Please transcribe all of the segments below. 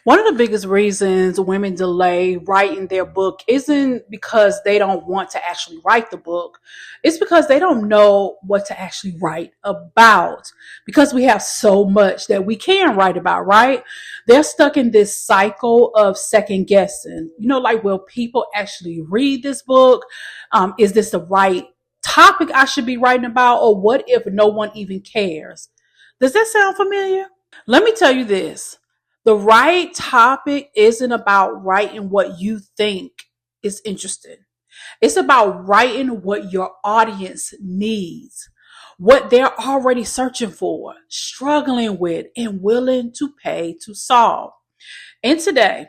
One of the biggest reasons women delay writing their book isn't because they don't want to actually write the book. It's because they don't know what to actually write about. Because we have so much that we can write about, right? They're stuck in this cycle of second guessing. Like, will people actually read this book? Is this the right topic I should be writing about? Or what if no one even cares? Does that sound familiar? Let me tell you this. The right topic isn't about writing what you think is interesting. It's about writing what your audience needs, what they're already searching for, struggling with, and willing to pay to solve. And today,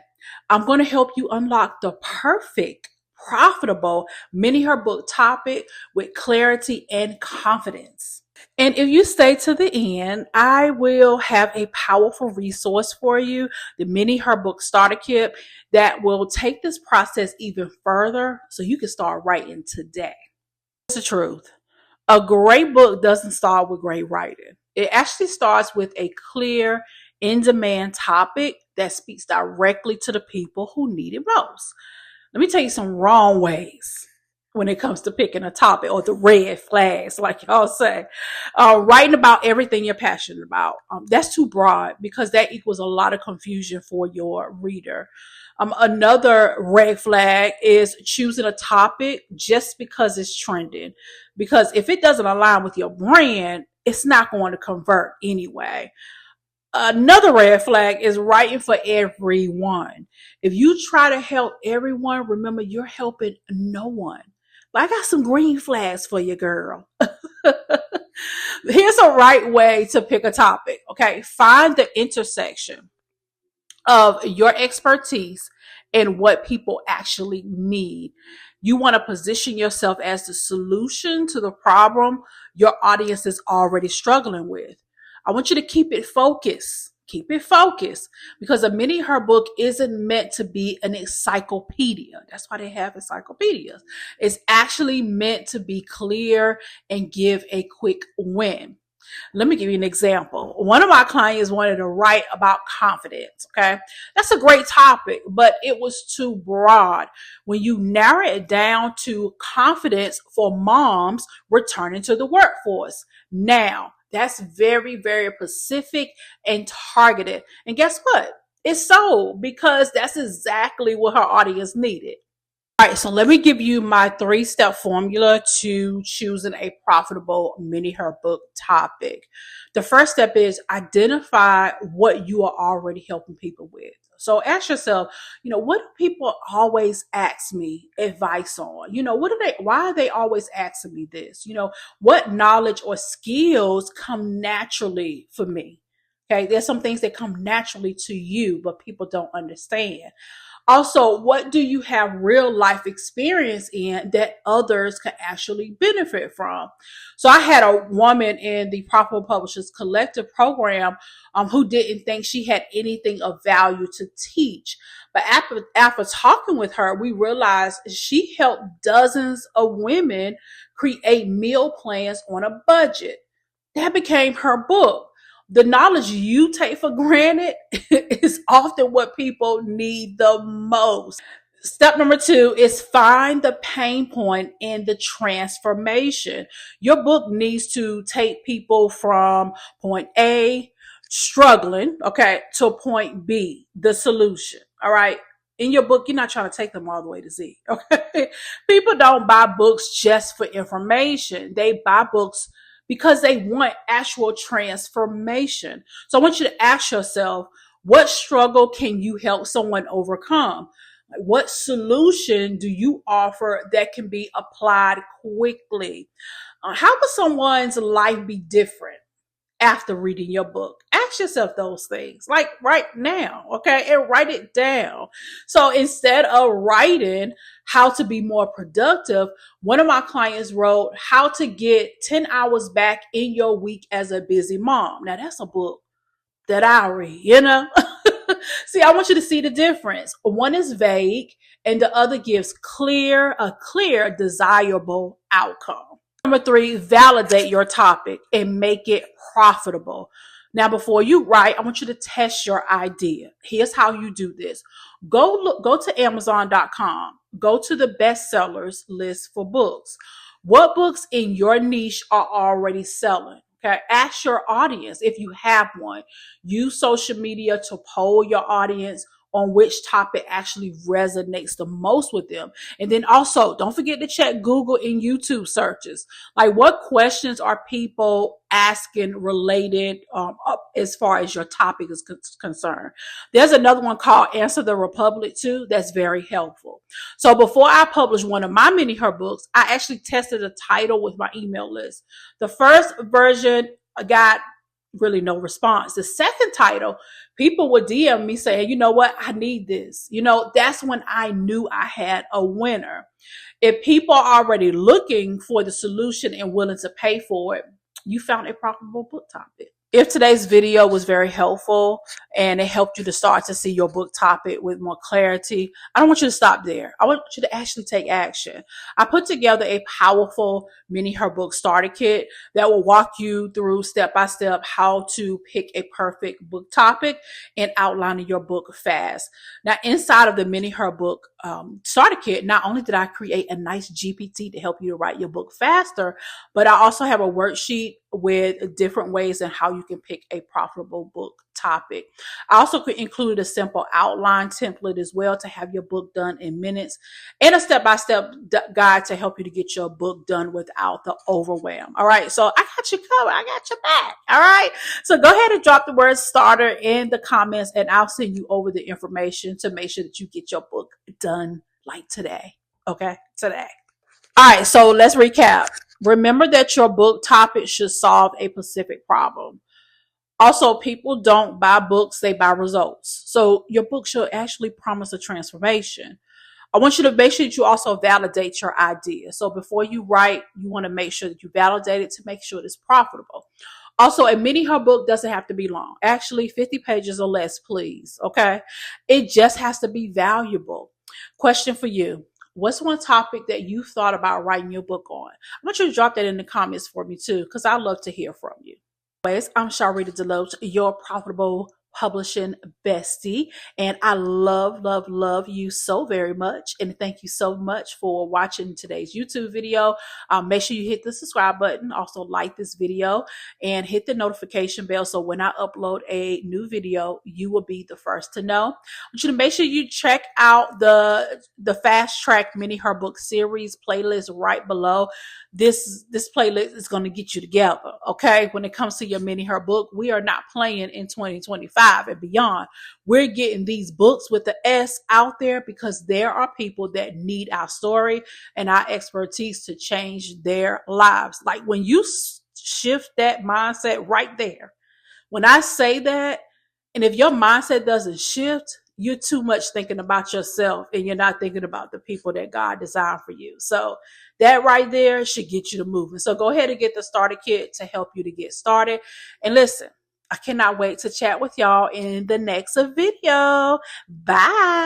I'm going to help you unlock the perfect, profitable MiniHER book topic with clarity and confidence. And if you stay to the end, I will have a powerful resource for you, the MiniHER Book Starter Kit, that will take this process even further so you can start writing today. It's the truth. A great book doesn't start with great writing. It actually starts with a clear, in-demand topic that speaks directly to the people who need it most. Let me tell you some wrong ways when it comes to picking a topic, or the red flags, like y'all say. Writing about everything you're passionate about. That's too broad because that equals a lot of confusion for your reader. Another red flag is choosing a topic just because it's trending. Because if it doesn't align with your brand, it's not going to convert anyway. Another red flag is writing for everyone. If you try to help everyone, remember you're helping no one. But I got some green flags for you, girl. Here's a right way to pick a topic. Okay. Find the intersection of your expertise and what people actually need. You want to position yourself as the solution to the problem your audience is already struggling with. I want you to keep it focused. Keep it focused, because a MiniHER book isn't meant to be an encyclopedia. That's why they have encyclopedias. It's actually meant to be clear and give a quick win. Let me give you an example. One of my clients wanted to write about confidence. Okay. That's a great topic, but it was too broad. When you narrow it down to confidence for moms returning to the workforce. Now, that's very, very specific and targeted. And guess what? It's sold because that's exactly what her audience needed. All right, so let me give you my 3-step formula to choosing a profitable MiniHER book topic. The first step is identify what you are already helping people with. So ask yourself, what do people always ask me advice on? Why are they always asking me this? What knowledge or skills come naturally for me? Okay, there's some things that come naturally to you, but people don't understand. Also, what do you have real life experience in that others can actually benefit from? So I had a woman in the Profitable Publishers Collective program who didn't think she had anything of value to teach. But after talking with her, we realized she helped dozens of women create meal plans on a budget. That became her book. The knowledge you take for granted is often what people need the most. Step number 2 is find the pain point in the transformation. Your book needs to take people from point A, struggling, okay, to point B, the solution. All right. In your book, you're not trying to take them all the way to Z. Okay. People don't buy books just for information. They buy books because they want actual transformation. So I want you to ask yourself, what struggle can you help someone overcome? What solution do you offer that can be applied quickly? How would someone's life be different after reading your book? Ask yourself those things, like right now, okay, and write it down. So instead of writing how to be more productive, one of my clients wrote how to get 10 hours back in your week as a busy mom. Now that's a book that I read. See, I want you to see the difference. One is vague and the other gives a clear, desirable outcome. Number 3, validate your topic and make it profitable. Now, before you write, I want you to test your idea. Here's how you do this. Go to Amazon.com. Go to the bestsellers list for books. What books in your niche are already selling? Okay. Ask your audience if you have one. Use social media to poll your audience on which topic actually resonates the most with them. And then also, don't forget to check Google and YouTube searches. Like, what questions are people asking related as far as your topic is concerned? There's another one called Answer the Republic too. That's very helpful. So before I published one of my MiniHER books, I actually tested a title with my email list. The first version got really no response. The second title, people would DM me saying, you know what, I need this. That's when I knew I had a winner. If people are already looking for the solution and willing to pay for it, you found a profitable book topic. If today's video was very helpful and it helped you to start to see your book topic with more clarity, I don't want you to stop there. I want you to actually take action. I put together a powerful MiniHER Book starter kit that will walk you through step by step how to pick a perfect book topic and outlining your book fast. Now, inside of the MiniHER Book starter kit, not only did I create a nice GPT to help you to write your book faster, but I also have a worksheet with different ways and how you can pick a profitable book topic. I also could include a simple outline template as well to have your book done in minutes, and a step-by-step guide to help you to get your book done without the overwhelm. All right. So I got you covered. I got your back. All right. So go ahead and drop the word starter in the comments, and I'll send you over the information to make sure that you get your book done like today. Okay. Today. All right. So let's recap. Remember that your book topic should solve a specific problem. Also, people don't buy books, they buy results. So your book should actually promise a transformation. I want you to make sure that you also validate your idea. So before you write, you want to make sure that you validate it to make sure it's profitable. Also, a MiniHER book doesn't have to be long. Actually, 50 pages or less, please. Okay. It just has to be valuable. Question for you. What's one topic that you thought about writing your book on? I want you to drop that in the comments for me too, because I'd love to hear from you. Anyways, I'm Sharlrita Deloatch, your profitable publishing bestie, and I love you so very much, and thank you so much for watching today's YouTube video. Make sure you hit the subscribe button, also like this video, and hit the notification bell so when I upload a new video, you will be the first to know. I want you to make sure you check out the Fast Track MiniHER Book series playlist right below. This playlist is going to get you together, okay? When it comes to your MiniHER book, we are not playing in 2025 and beyond. We're getting these books with the S out there because there are people that need our story and our expertise to change their lives. Like, when you shift that mindset right there, when I say that, and if your mindset doesn't shift, you're too much thinking about yourself and you're not thinking about the people that God designed for you. So that right there should get you to moving. So go ahead and get the starter kit to help you to get started. And listen, I cannot wait to chat with y'all in the next video. Bye.